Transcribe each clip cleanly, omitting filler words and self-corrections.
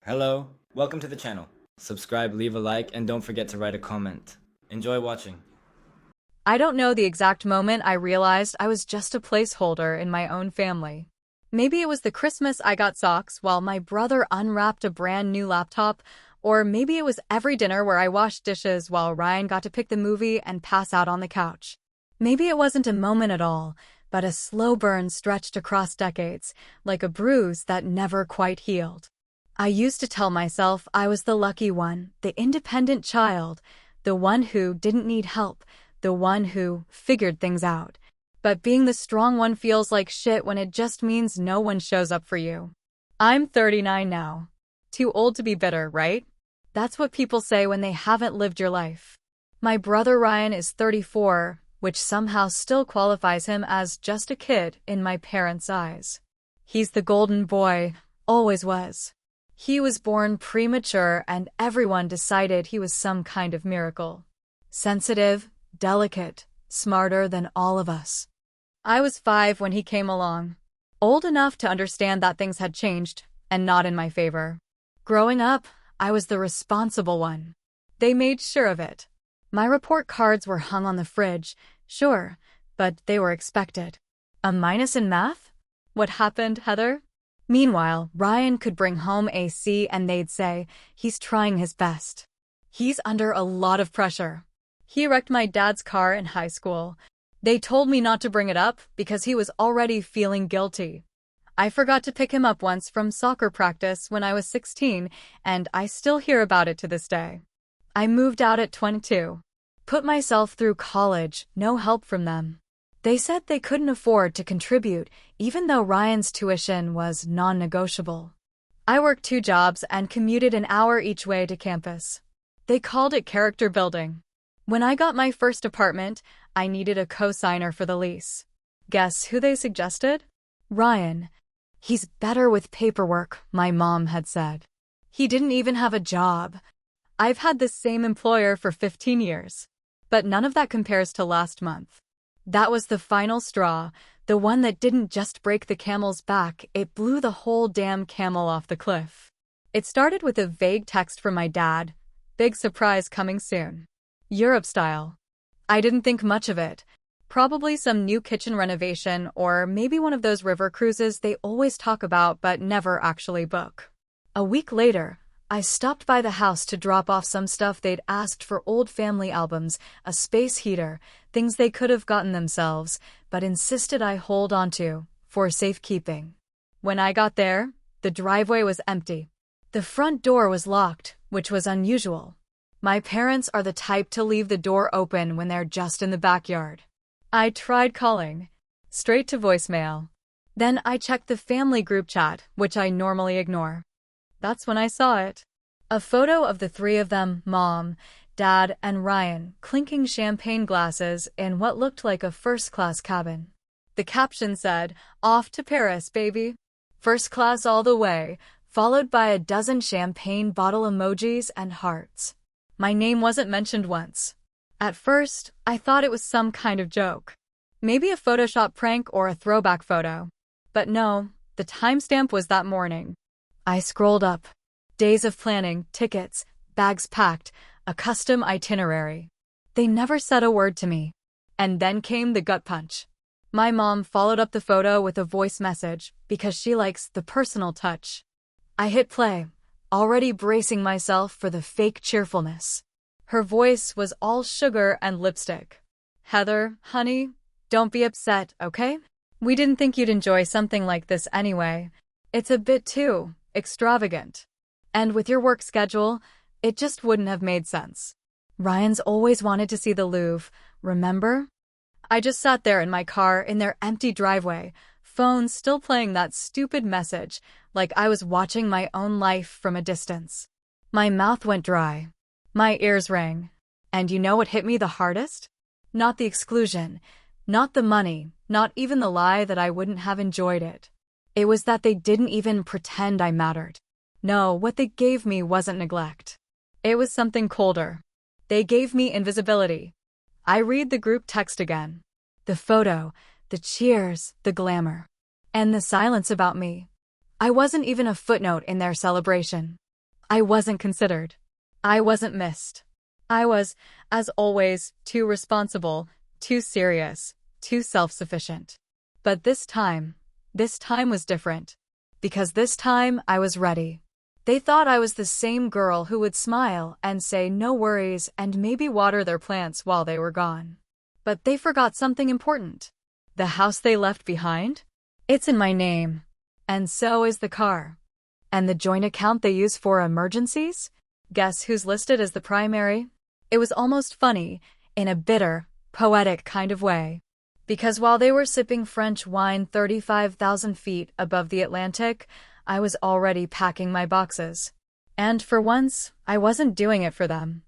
Hello, welcome to the channel. Subscribe, leave a like, and don't forget to write a comment. Enjoy watching. I don't know the exact moment I realized I was just a placeholder in my own family. Maybe it was the Christmas I got socks while my brother unwrapped a brand new laptop, or maybe it was every dinner where I washed dishes while Ryan got to pick the movie and pass out on the couch. Maybe it wasn't a moment at all, but a slow burn stretched across decades, like a bruise that never quite healed. I used to tell myself I was the lucky one, the independent child, the one who didn't need help, the one who figured things out. But being the strong one feels like shit when it just means no one shows up for you. I'm 39 now. Too old to be bitter, right? That's what people say when they haven't lived your life. My brother Ryan is 34, which somehow still qualifies him as just a kid in my parents' eyes. He's the golden boy, always was. He was born premature and everyone decided he was some kind of miracle. Sensitive, delicate, smarter than all of us. I was 5 when he came along. Old enough to understand that things had changed, and not in my favor. Growing up, I was the responsible one. They made sure of it. My report cards were hung on the fridge, sure, but they were expected. A minus in math? What happened, Heather? Meanwhile, Ryan could bring home a C and they'd say, he's trying his best. He's under a lot of pressure. He wrecked my dad's car in high school. They told me not to bring it up because he was already feeling guilty. I forgot to pick him up once from soccer practice when I was 16, and I still hear about it to this day. I moved out at 22. Put myself through college, no help from them. They said they couldn't afford to contribute, even though Ryan's tuition was non-negotiable. I worked 2 jobs and commuted an hour each way to campus. They called it character building. When I got my first apartment, I needed a co-signer for the lease. Guess who they suggested? Ryan. He's better with paperwork, my mom had said. He didn't even have a job. I've had this same employer for 15 years. But none of that compares to last month. That was the final straw, the one that didn't just break the camel's back, it blew the whole damn camel off the cliff. It started with a vague text from my dad, big surprise coming soon. Europe style. I didn't think much of it. Probably some new kitchen renovation or maybe one of those river cruises they always talk about but never actually book. A week later, I stopped by the house to drop off some stuff they'd asked for: old family albums, a space heater, things they could have gotten themselves, but insisted I hold onto, for safekeeping. When I got there, the driveway was empty. The front door was locked, which was unusual. My parents are the type to leave the door open when they're just in the backyard. I tried calling. Straight to voicemail. Then I checked the family group chat, which I normally ignore. That's when I saw it. A photo of the 3 of them, Mom, Dad, and Ryan, clinking champagne glasses in what looked like a first-class cabin. The caption said, "Off to Paris, baby. First class all the way," followed by a dozen champagne bottle emojis and hearts. My name wasn't mentioned once. At first, I thought it was some kind of joke. Maybe a Photoshop prank or a throwback photo. But no, the timestamp was that morning. I scrolled up. Days of planning, tickets, bags packed, a custom itinerary. They never said a word to me. And then came the gut punch. My mom followed up the photo with a voice message because she likes the personal touch. I hit play, already bracing myself for the fake cheerfulness. Her voice was all sugar and lipstick. "Heather, honey, don't be upset, okay? We didn't think you'd enjoy something like this anyway. It's a bit too extravagant. And with your work schedule, it just wouldn't have made sense. Ryan's always wanted to see the Louvre, remember?" I just sat there in my car in their empty driveway, phone still playing that stupid message, like I was watching my own life from a distance. My mouth went dry. My ears rang. And you know what hit me the hardest? Not the exclusion, not the money, not even the lie that I wouldn't have enjoyed it. It was that they didn't even pretend I mattered. No, what they gave me wasn't neglect. It was something colder. They gave me invisibility. I read the group text again. The photo, the cheers, the glamour. And the silence about me. I wasn't even a footnote in their celebration. I wasn't considered. I wasn't missed. I was, as always, too responsible, too serious, too self-sufficient. But this time was different. Because this time I was ready. They thought I was the same girl who would smile and say no worries and maybe water their plants while they were gone. But they forgot something important. The house they left behind? It's in my name. And so is the car. And the joint account they use for emergencies? Guess who's listed as the primary? It was almost funny, in a bitter, poetic kind of way. Because while they were sipping French wine 35,000 feet above the Atlantic, I was already packing my boxes. And for once, I wasn't doing it for them.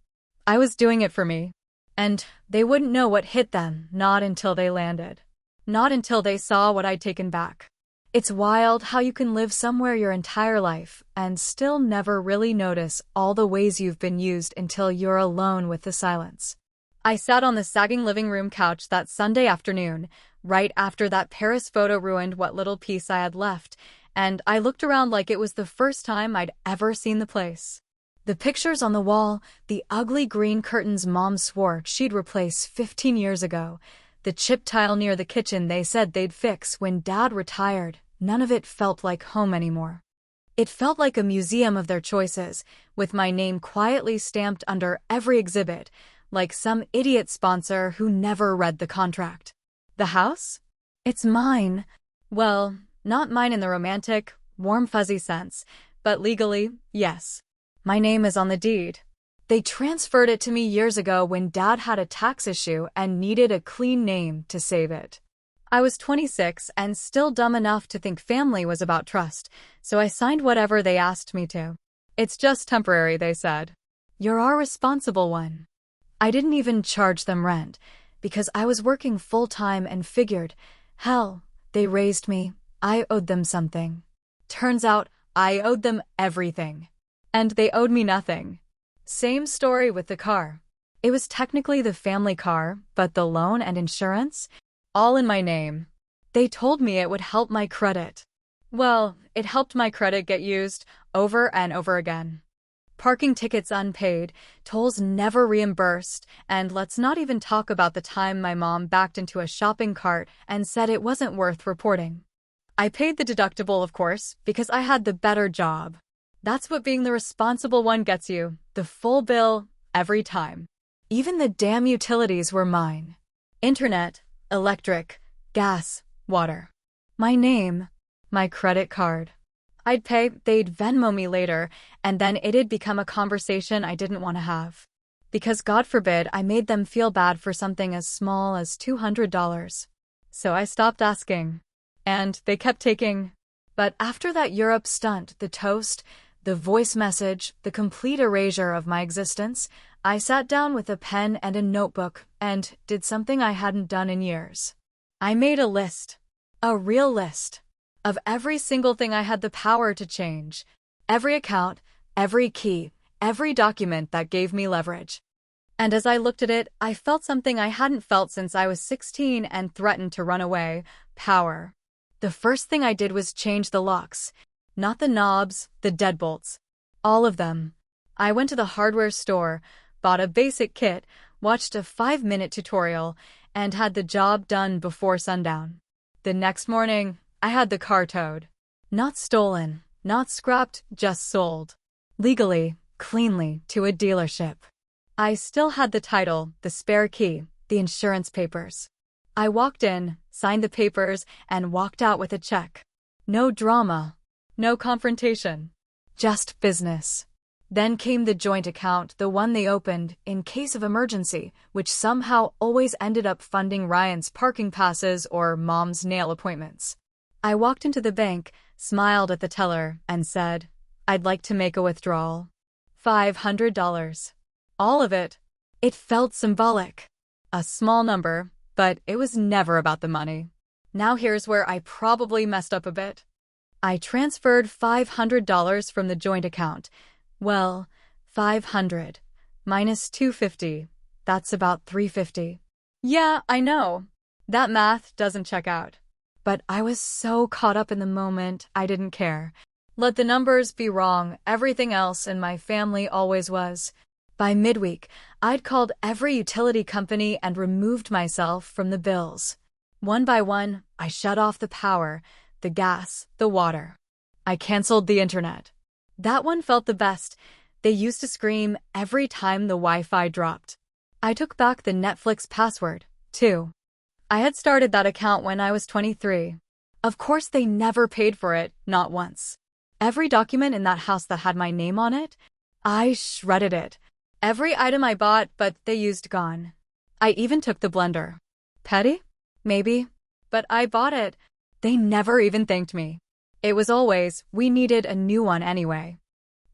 I was doing it for me. And they wouldn't know what hit them, not until they landed. Not until they saw what I'd taken back. It's wild how you can live somewhere your entire life and still never really notice all the ways you've been used until you're alone with the silence. I sat on the sagging living room couch that Sunday afternoon, right after that Paris photo ruined what little peace I had left, and I looked around like it was the first time I'd ever seen the place. The pictures on the wall, the ugly green curtains Mom swore she'd replace 15 years ago, the chip tile near the kitchen they said they'd fix when Dad retired, none of it felt like home anymore. It felt like a museum of their choices, with my name quietly stamped under every exhibit, like some idiot sponsor who never read the contract. The house? It's mine. Well, not mine in the romantic, warm fuzzy sense, but legally, yes. My name is on the deed. They transferred it to me years ago when Dad had a tax issue and needed a clean name to save it. I was 26 and still dumb enough to think family was about trust, so I signed whatever they asked me to. It's just temporary, they said. You're our responsible one. I didn't even charge them rent, because I was working full-time and figured, hell, they raised me, I owed them something. Turns out, I owed them everything. And they owed me nothing. Same story with the car. It was technically the family car, but the loan and insurance? All in my name. They told me it would help my credit. Well, it helped my credit get used over and over again. Parking tickets unpaid, tolls never reimbursed, and let's not even talk about the time my mom backed into a shopping cart and said it wasn't worth reporting. I paid the deductible, of course, because I had the better job. That's what being the responsible one gets you, the full bill, every time. Even the damn utilities were mine. Internet, electric, gas, water. My name, my credit card. I'd pay, they'd Venmo me later, and then it'd become a conversation I didn't want to have. Because God forbid I made them feel bad for something as small as $200. So I stopped asking. And they kept taking. But after that Europe stunt, the toast, the voice message, the complete erasure of my existence, I sat down with a pen and a notebook and did something I hadn't done in years. I made a list. A real list. Of every single thing I had the power to change. Every account, every key, every document that gave me leverage. And as I looked at it, I felt something I hadn't felt since I was 16 and threatened to run away. Power. The first thing I did was change the locks. Not the knobs, the deadbolts. All of them. I went to the hardware store, bought a basic kit, watched a 5-minute tutorial, and had the job done before sundown. The next morning, I had the car towed. Not stolen, not scrapped, just sold. Legally, cleanly, to a dealership. I still had the title, the spare key, the insurance papers. I walked in, signed the papers, and walked out with a check. No drama. No confrontation. Just business. Then came the joint account, the one they opened in case of emergency, which somehow always ended up funding Ryan's parking passes or Mom's nail appointments. I walked into the bank, smiled at the teller, and said, I'd like to make a withdrawal. $500. All of it. It felt symbolic. A small number, but it was never about the money. Now here's where I probably messed up a bit. I transferred $500 from the joint account. Well, 500 minus 250, that's about 350. Yeah, I know. That math doesn't check out. But I was so caught up in the moment, I didn't care. Let the numbers be wrong, everything else in my family always was. By midweek, I'd called every utility company and removed myself from the bills. One by one, I shut off the power, the gas, the water. I canceled the internet. That one felt the best. They used to scream every time the Wi-Fi dropped. I took back the Netflix password, too. I had started that account when I was 23. Of course, they never paid for it, not once. Every document in that house that had my name on it, I shredded it. Every item I bought, but they used gone. I even took the blender. Petty? Maybe. But I bought it. They never even thanked me. It was always, we needed a new one anyway.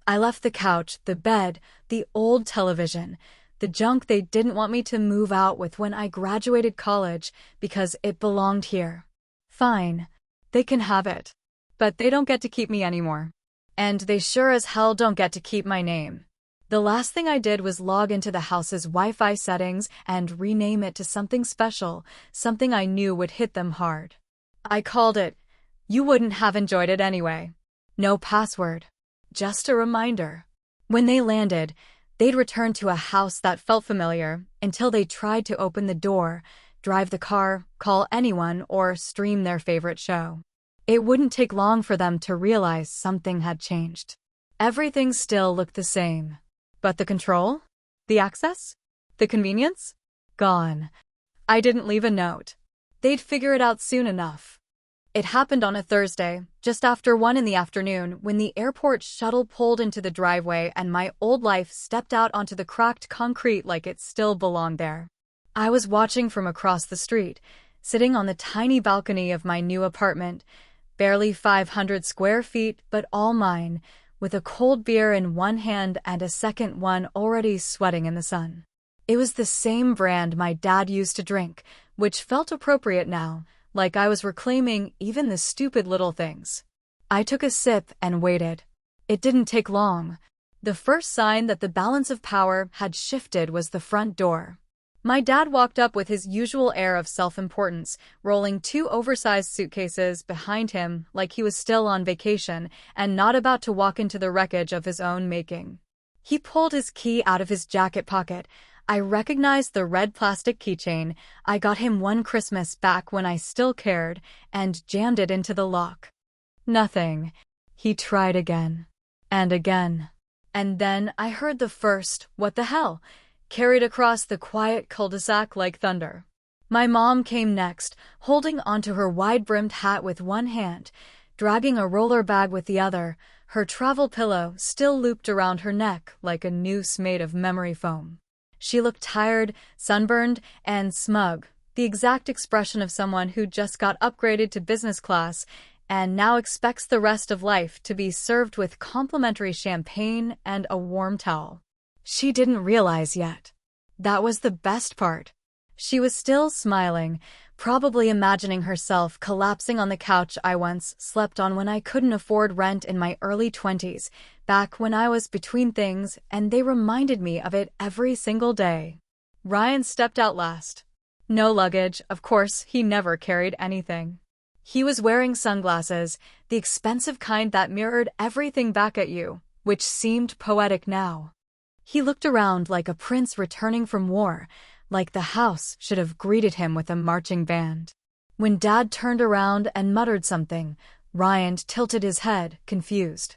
I left the couch, the bed, the old television, the junk they didn't want me to move out with when I graduated college because it belonged here. Fine. They can have it. But they don't get to keep me anymore. And they sure as hell don't get to keep my name. The last thing I did was log into the house's Wi-Fi settings and rename it to something special, something I knew would hit them hard. I called it, "You wouldn't have enjoyed it anyway." No password. Just a reminder. When they landed, they'd return to a house that felt familiar until they tried to open the door, drive the car, call anyone, or stream their favorite show. It wouldn't take long for them to realize something had changed. Everything still looked the same. But the control? The access? The convenience? Gone. I didn't leave a note. They'd figure it out soon enough. It happened on a Thursday, just after 1 in the afternoon, when the airport shuttle pulled into the driveway and my old life stepped out onto the cracked concrete like it still belonged there. I was watching from across the street, sitting on the tiny balcony of my new apartment, barely 500 square feet, but all mine, with a cold beer in one hand and a second one already sweating in the sun. It was the same brand my dad used to drink, which felt appropriate now, like I was reclaiming even the stupid little things. I took a sip and waited. It didn't take long. The first sign that the balance of power had shifted was the front door. My dad walked up with his usual air of self-importance, rolling 2 oversized suitcases behind him like he was still on vacation and not about to walk into the wreckage of his own making. He pulled his key out of his jacket pocket. I recognized the red plastic keychain I got him one Christmas back when I still cared, and jammed it into the lock. Nothing. He tried again. And again. And then I heard the first, "What the hell?" carried across the quiet cul-de-sac like thunder. My mom came next, holding onto her wide-brimmed hat with one hand, dragging a roller bag with the other, her travel pillow still looped around her neck like a noose made of memory foam. She looked tired, sunburned, and smug, the exact expression of someone who just got upgraded to business class and now expects the rest of life to be served with complimentary champagne and a warm towel. She didn't realize yet. That was the best part. She was still smiling, probably imagining herself collapsing on the couch I once slept on when I couldn't afford rent in my early 20s, back when I was between things, and they reminded me of it every single day. Ryan stepped out last. No luggage, of course, he never carried anything. He was wearing sunglasses, the expensive kind that mirrored everything back at you, which seemed poetic now. He looked around like a prince returning from war, like the house should have greeted him with a marching band. When Dad turned around and muttered something, Ryan tilted his head, confused.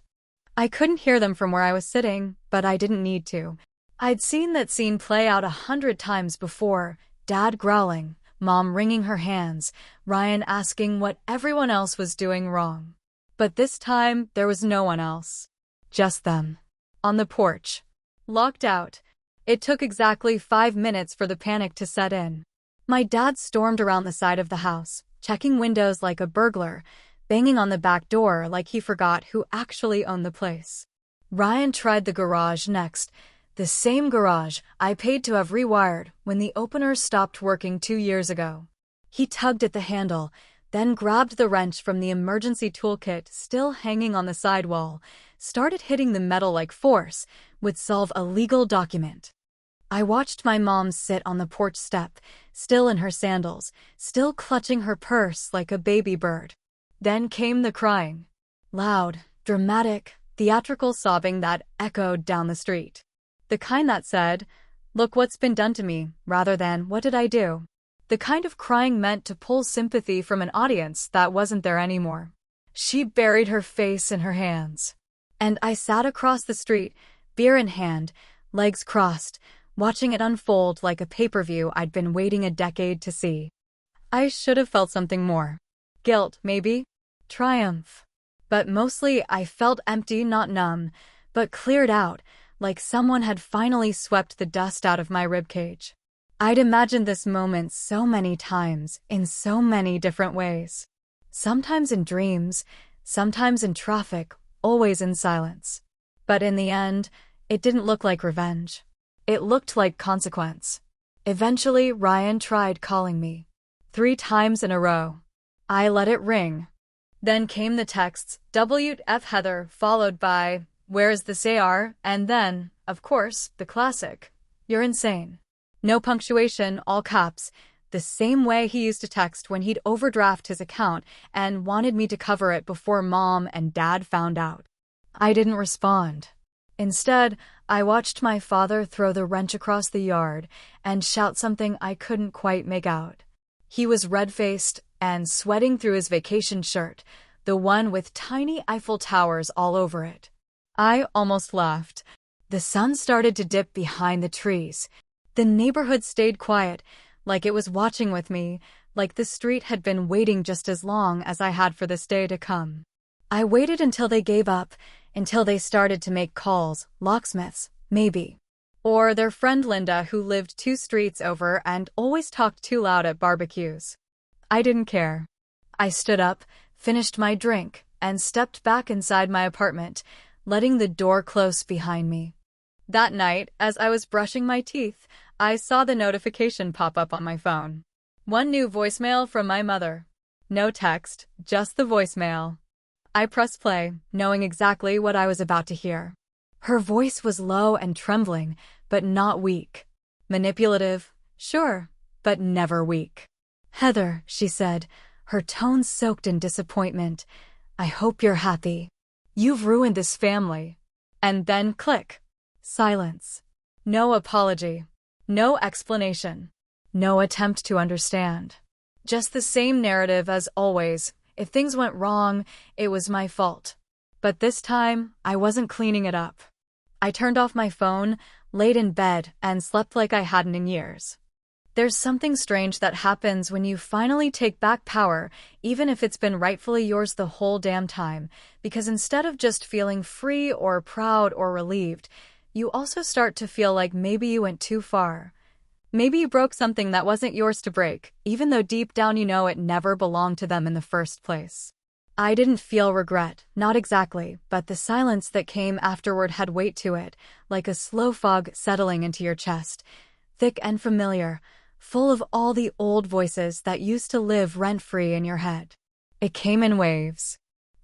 I couldn't hear them from where I was sitting, but I didn't need to. I'd seen that scene play out 100 times before, Dad growling, Mom wringing her hands, Ryan asking what everyone else was doing wrong. But this time, there was no one else. Just them. On the porch. Locked out. It took exactly 5 minutes for the panic to set in. My dad stormed around the side of the house, checking windows like a burglar, banging on the back door like he forgot who actually owned the place. Ryan tried the garage next, the same garage I paid to have rewired when the opener stopped working 2 years ago. He tugged at the handle, then grabbed the wrench from the emergency toolkit still hanging on the sidewall, started hitting the metal like force would solve a legal document. I watched my mom sit on the porch step, still in her sandals, still clutching her purse like a baby bird. Then came the crying. Loud, dramatic, theatrical sobbing that echoed down the street. The kind that said, "Look what's been done to me," rather than, "What did I do?" The kind of crying meant to pull sympathy from an audience that wasn't there anymore. She buried her face in her hands. And I sat across the street, beer in hand, legs crossed, watching it unfold like a pay-per-view I'd been waiting a decade to see. I should have felt something more. Guilt, maybe? Triumph. But mostly I felt empty, not numb, but cleared out, like someone had finally swept the dust out of my ribcage. I'd imagined this moment so many times, in so many different ways. Sometimes in dreams, sometimes in traffic, always in silence. But in the end, it didn't look like revenge. It looked like consequence. Eventually, Ryan tried calling me. 3 times in a row. I let it ring. Then came the texts, "WF Heather," followed by, "Where's the CR?" And then, of course, the classic, "You're insane." No punctuation, all caps, the same way he used to text when he'd overdraft his account and wanted me to cover it before Mom and Dad found out. I didn't respond. Instead, I watched my father throw the wrench across the yard and shout something I couldn't quite make out. He was red-faced and sweating through his vacation shirt, the one with tiny Eiffel Towers all over it. I almost laughed. The sun started to dip behind the trees. The neighborhood stayed quiet, like it was watching with me, like the street had been waiting just as long as I had for this day to come. I waited until they gave up, until they started to make calls, locksmiths, maybe. Or their friend Linda, who lived 2 streets over and always talked too loud at barbecues. I didn't care. I stood up, finished my drink, and stepped back inside my apartment, letting the door close behind me. That night, as I was brushing my teeth, I saw the notification pop up on my phone. One new voicemail from my mother. No text, just the voicemail. I pressed play, knowing exactly what I was about to hear. Her voice was low and trembling, but not weak. Manipulative, sure, but never weak. "Heather," she said, her tone soaked in disappointment, "I hope you're happy. You've ruined this family." And then click. Silence. No apology. No explanation. No attempt to understand. Just the same narrative as always. If things went wrong, it was my fault. But this time, I wasn't cleaning it up. I turned off my phone, laid in bed, and slept like I hadn't in years. There's something strange that happens when you finally take back power, even if it's been rightfully yours the whole damn time, because instead of just feeling free or proud or relieved, you also start to feel like maybe you went too far. Maybe you broke something that wasn't yours to break, even though deep down you know it never belonged to them in the first place. I didn't feel regret, not exactly, but the silence that came afterward had weight to it, like a slow fog settling into your chest, thick and familiar, full of all the old voices that used to live rent-free in your head. It came in waves.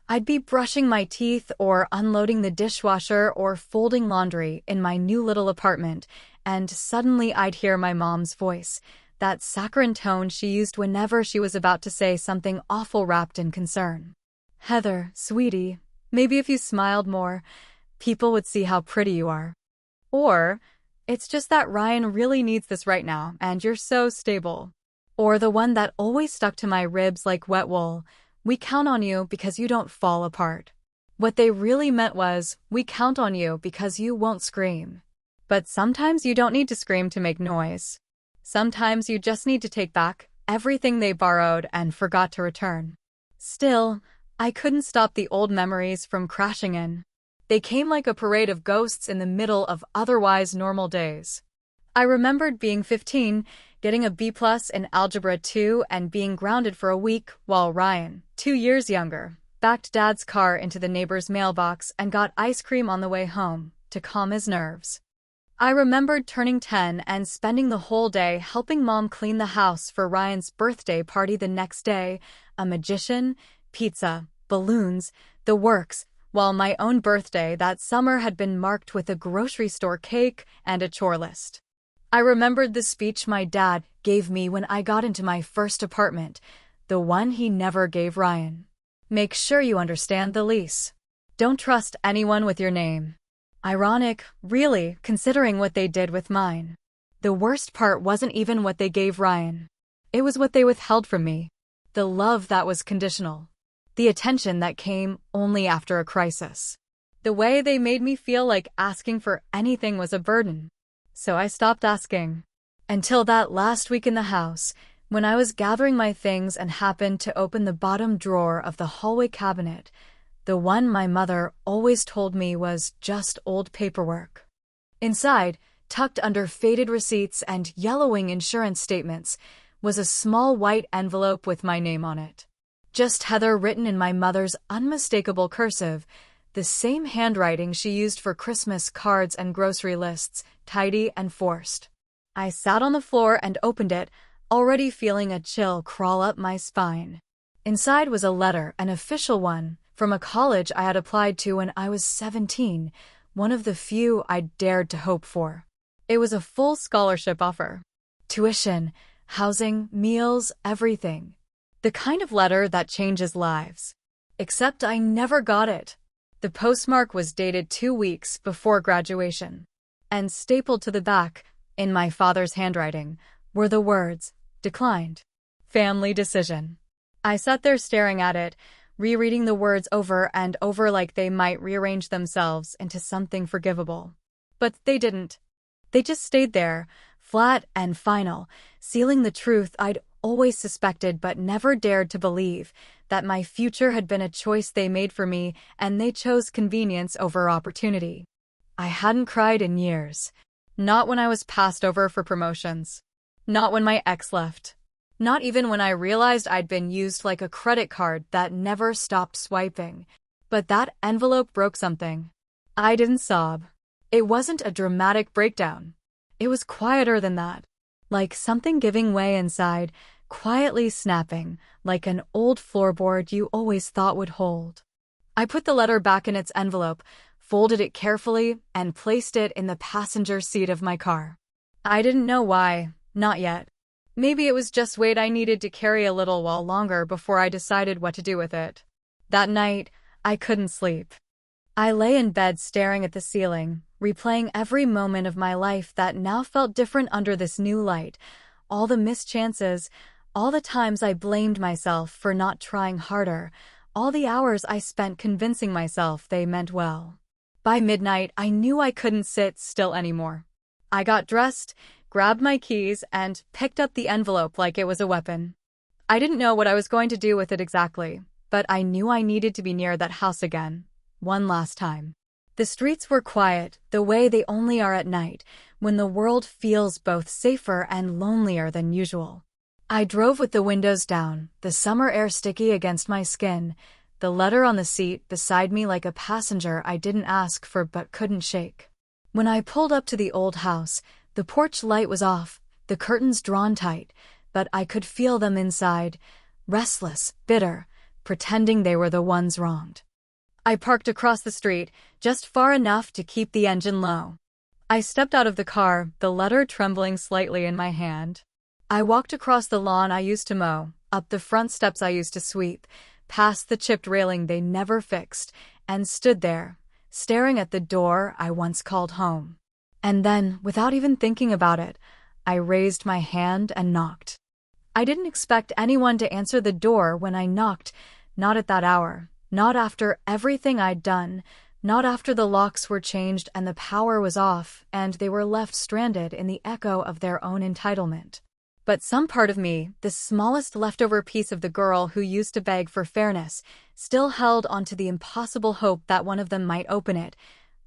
I'd be brushing my teeth or unloading the dishwasher or folding laundry in my new little apartment, and suddenly I'd hear my mom's voice, that saccharine tone she used whenever she was about to say something awful wrapped in concern. "Heather, sweetie, maybe if you smiled more, people would see how pretty you are." Or, "It's just that Ryan really needs this right now, and you're so stable." Or the one that always stuck to my ribs like wet wool, "We count on you because you don't fall apart." What they really meant was, "We count on you because you won't scream." But sometimes you don't need to scream to make noise. Sometimes you just need to take back everything they borrowed and forgot to return. Still, I couldn't stop the old memories from crashing in. They came like a parade of ghosts in the middle of otherwise normal days. I remembered being 15, getting a B+ in Algebra 2 and being grounded for a week while Ryan, 2 years younger, backed Dad's car into the neighbor's mailbox and got ice cream on the way home to calm his nerves. I remembered turning 10 and spending the whole day helping Mom clean the house for Ryan's birthday party the next day, a magician, pizza, balloons, the works, while my own birthday that summer had been marked with a grocery store cake and a chore list. I remembered the speech my dad gave me when I got into my first apartment, the one he never gave Ryan. "Make sure you understand the lease." Don't trust anyone with your name. Ironic, really, considering what they did with mine. The worst part wasn't even what they gave Ryan. It was what they withheld from me. The love that was conditional. The attention that came only after a crisis. The way they made me feel like asking for anything was a burden. So I stopped asking. Until that last week in the house, when I was gathering my things and happened to open the bottom drawer of the hallway cabinet, the one my mother always told me was just old paperwork. Inside, tucked under faded receipts and yellowing insurance statements, was a small white envelope with my name on it. Just Heather written in my mother's unmistakable cursive, the same handwriting she used for Christmas cards and grocery lists, tidy and forced. I sat on the floor and opened it, already feeling a chill crawl up my spine. Inside was a letter, an official one, from a college I had applied to when I was 17, one of the few I'd dared to hope for. It was a full scholarship offer. Tuition, housing, meals, everything. The kind of letter that changes lives. Except I never got it. The postmark was dated 2 weeks before graduation. And stapled to the back, in my father's handwriting, were the words, "Declined. Family decision." I sat there staring at it, rereading the words over and over like they might rearrange themselves into something forgivable. But they didn't. They just stayed there, flat and final, sealing the truth I'd always suspected but never dared to believe, that my future had been a choice they made for me and they chose convenience over opportunity. I hadn't cried in years. Not when I was passed over for promotions. Not when my ex left. Not even when I realized I'd been used like a credit card that never stopped swiping. But that envelope broke something. I didn't sob. It wasn't a dramatic breakdown. It was quieter than that. Like something giving way inside, quietly snapping, like an old floorboard you always thought would hold. I put the letter back in its envelope, folded it carefully, and placed it in the passenger seat of my car. I didn't know why, not yet. Maybe it was just weight I needed to carry a little while longer before I decided what to do with it. That night, I couldn't sleep. I lay in bed staring at the ceiling, replaying every moment of my life that now felt different under this new light, all the missed chances, all the times I blamed myself for not trying harder, all the hours I spent convincing myself they meant well. By midnight, I knew I couldn't sit still anymore. I got dressed, grabbed my keys, and picked up the envelope like it was a weapon. I didn't know what I was going to do with it exactly, but I knew I needed to be near that house again, one last time. The streets were quiet, the way they only are at night, when the world feels both safer and lonelier than usual. I drove with the windows down, the summer air sticky against my skin, the letter on the seat beside me like a passenger I didn't ask for but couldn't shake. When I pulled up to the old house, the porch light was off, the curtains drawn tight, but I could feel them inside, restless, bitter, pretending they were the ones wronged. I parked across the street, just far enough to keep the engine low. I stepped out of the car, the letter trembling slightly in my hand. I walked across the lawn I used to mow, up the front steps I used to sweep, past the chipped railing they never fixed, and stood there, staring at the door I once called home. And then, without even thinking about it, I raised my hand and knocked. I didn't expect anyone to answer the door when I knocked, not at that hour, not after everything I'd done, not after the locks were changed and the power was off and they were left stranded in the echo of their own entitlement. But some part of me, the smallest leftover piece of the girl who used to beg for fairness, still held onto the impossible hope that one of them might open it,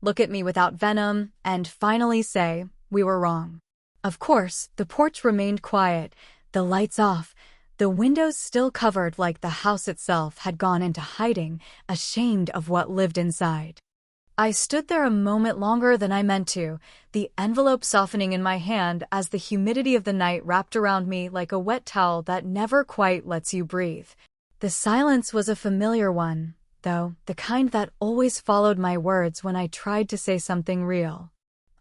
look at me without venom, and finally say, we were wrong. Of course, the porch remained quiet, the lights off, the windows still covered like the house itself had gone into hiding, ashamed of what lived inside. I stood there a moment longer than I meant to, the envelope softening in my hand as the humidity of the night wrapped around me like a wet towel that never quite lets you breathe. The silence was a familiar one, though, the kind that always followed my words when I tried to say something real.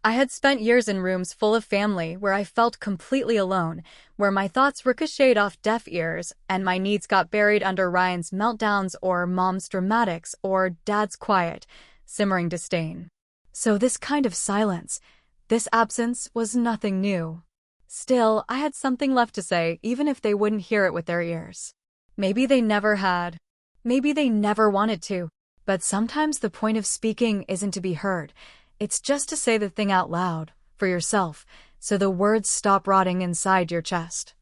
I had spent years in rooms full of family where I felt completely alone, where my thoughts ricocheted off deaf ears and my needs got buried under Ryan's meltdowns or Mom's dramatics or Dad's quiet, simmering disdain. So this kind of silence, this absence was nothing new. Still, I had something left to say even if they wouldn't hear it with their ears. Maybe they never had. Maybe they never wanted to. But sometimes the point of speaking isn't to be heard. It's just to say the thing out loud, for yourself, so the words stop rotting inside your chest.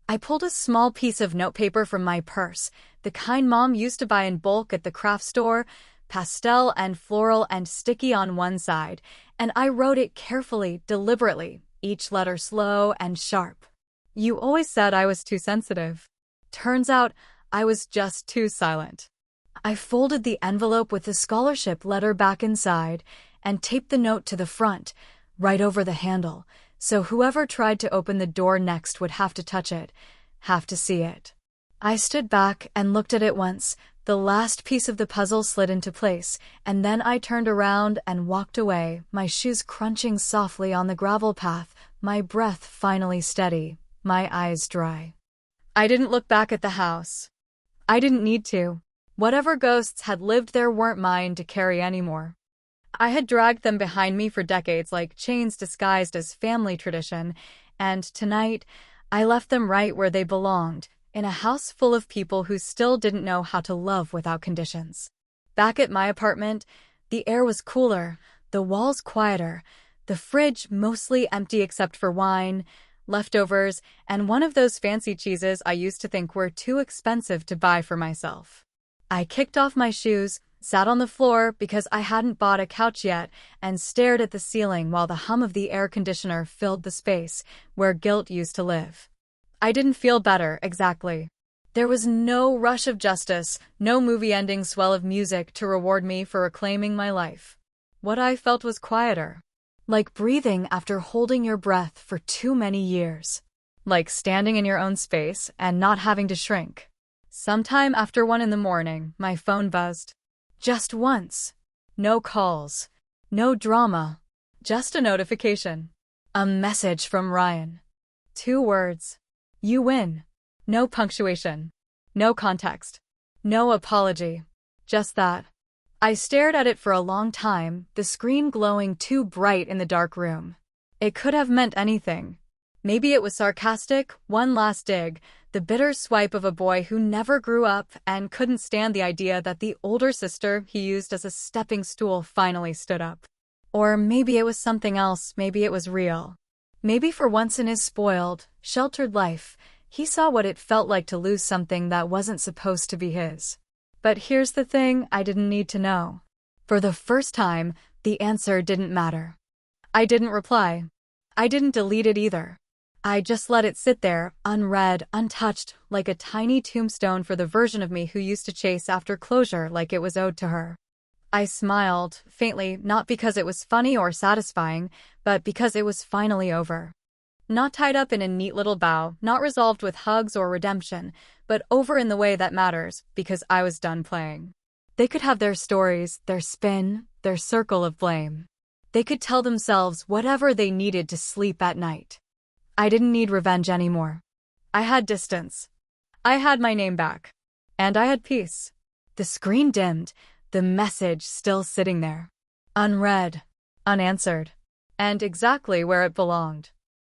I pulled a small piece of notepaper from my purse, the kind Mom used to buy in bulk at the craft store, pastel and floral and sticky on one side, and I wrote it carefully, deliberately, each letter slow and sharp. You always said I was too sensitive. Turns out, I was just too silent. I folded the envelope with the scholarship letter back inside and taped the note to the front, right over the handle, so whoever tried to open the door next would have to touch it, have to see it. I stood back and looked at it once. The last piece of the puzzle slid into place, and then I turned around and walked away, my shoes crunching softly on the gravel path, my breath finally steady, my eyes dry. I didn't look back at the house. I didn't need to. Whatever ghosts had lived there weren't mine to carry anymore. I had dragged them behind me for decades like chains disguised as family tradition, and tonight, I left them right where they belonged, in a house full of people who still didn't know how to love without conditions. Back at my apartment, the air was cooler, the walls quieter, the fridge mostly empty except for wine, leftovers, and one of those fancy cheeses I used to think were too expensive to buy for myself. I kicked off my shoes, sat on the floor because I hadn't bought a couch yet, and stared at the ceiling while the hum of the air conditioner filled the space where guilt used to live. I didn't feel better, exactly. There was no rush of justice, no movie-ending swell of music to reward me for reclaiming my life. What I felt was quieter. Like breathing after holding your breath for too many years. Like standing in your own space and not having to shrink. Sometime after 1 a.m, my phone buzzed. Just once. No calls. No drama. Just a notification. A message from Ryan. 2 words. You win. No punctuation. No context. No apology. Just that. I stared at it for a long time, the screen glowing too bright in the dark room. It could have meant anything. Maybe it was sarcastic, one last dig, the bitter swipe of a boy who never grew up and couldn't stand the idea that the older sister he used as a stepping stool finally stood up. Or maybe it was something else, maybe it was real. Maybe for once in his spoiled, sheltered life, he saw what it felt like to lose something that wasn't supposed to be his. But here's the thing I didn't need to know. For the first time, the answer didn't matter. I didn't reply. I didn't delete it either. I just let it sit there, unread, untouched, like a tiny tombstone for the version of me who used to chase after closure like it was owed to her. I smiled, faintly, not because it was funny or satisfying, but because it was finally over. Not tied up in a neat little bow, not resolved with hugs or redemption, but over in the way that matters, because I was done playing. They could have their stories, their spin, their circle of blame. They could tell themselves whatever they needed to sleep at night. I didn't need revenge anymore. I had distance. I had my name back. And I had peace. The screen dimmed, the message still sitting there. Unread, unanswered, and exactly where it belonged.